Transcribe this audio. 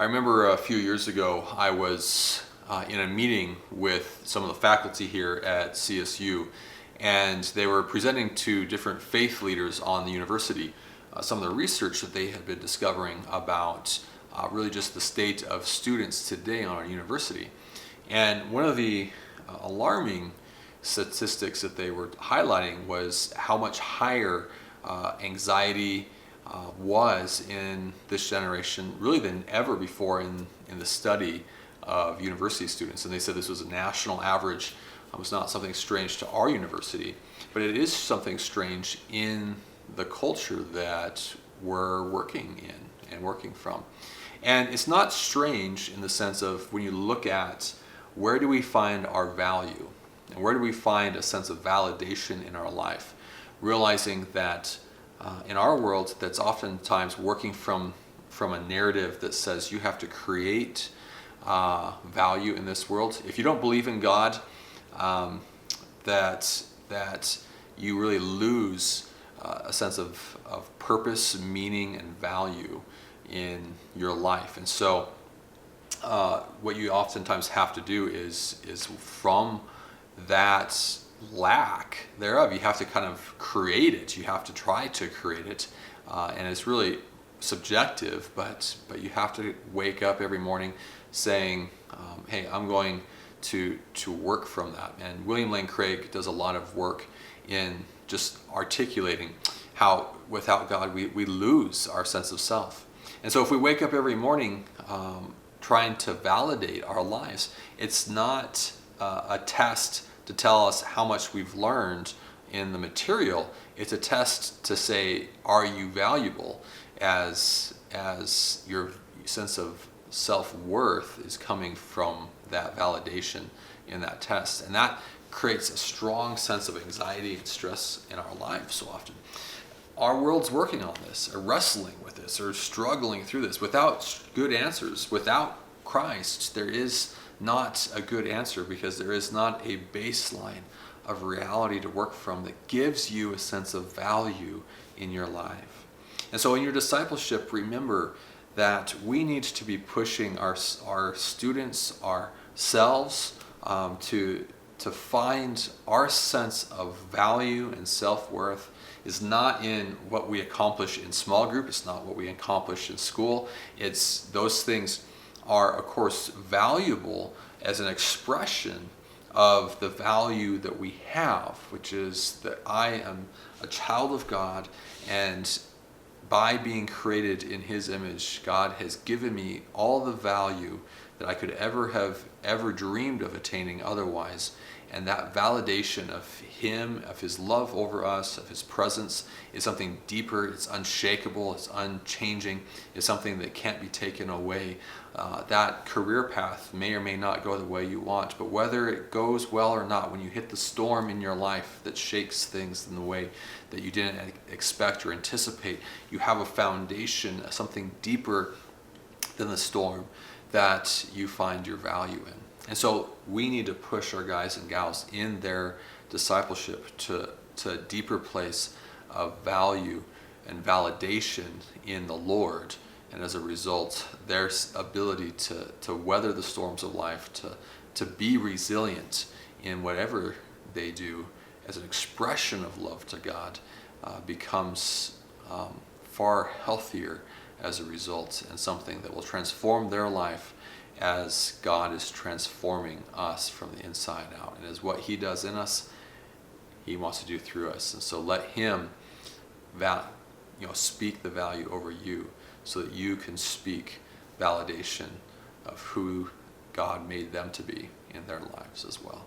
I remember a few years ago, I was in a meeting with some of the faculty here at CSU, and they were presenting to different faith leaders on the university some of the research that they had been discovering about really just the state of students today on our university. And one of the alarming statistics that they were highlighting was how much higher anxiety was in this generation really than ever before in the study of university students. And they said this was a national average. It was not something strange to our university, but it is something strange in the culture that we're working in and working from. And it's not strange in the sense of when you look at where do we find our value and where do we find a sense of validation in our life, realizing that in our world that's oftentimes working from a narrative that says you have to create value in this world. If you don't believe in God, that you really lose a sense of purpose, meaning, and value in your life. And so what you oftentimes have to do is from that lack thereof, you have to kind of create it. You have to try to create it, and it's really subjective, but you have to wake up every morning saying, hey, I'm going to work from that. And William Lane Craig does a lot of work in just articulating how without God we lose our sense of self. And so if we wake up every morning trying to validate our lives, it's not a test to tell us how much we've learned in the material. It's a test to say, are you valuable, as your sense of self-worth is coming from that validation in that test. And that creates a strong sense of anxiety and stress in our lives so often. Our world's working on this, or wrestling with this, or struggling through this without good answers. Without Christ, there is not a good answer, because there is not a baseline of reality to work from that gives you a sense of value in your life. And so in your discipleship, remember that we need to be pushing our students, ourselves, to find our sense of value and self-worth is not in what we accomplish in small group. It's not what we accomplish in school. It's those things are, of course, valuable as an expression of the value that we have, which is that I am a child of God, and by being created in His image, God has given me all the value that I could ever dreamed of attaining otherwise. And that validation of Him, of His love over us, of His presence, is something deeper. It's unshakable, it's unchanging, it's something that can't be taken away. That career path may or may not go the way you want, but whether it goes well or not, when you hit the storm in your life that shakes things in the way that you didn't expect or anticipate, you have a foundation, something deeper than the storm that you find your value in. And so we need to push our guys and gals in their discipleship to a deeper place of value and validation in the Lord. And as a result, their ability to weather the storms of life, to be resilient in whatever they do as an expression of love to God, becomes far healthier as a result, and something that will transform their life as God is transforming us from the inside out. And as what He does in us, He wants to do through us. And so let Him speak the value over you, so that you can speak validation of who God made them to be in their lives as well.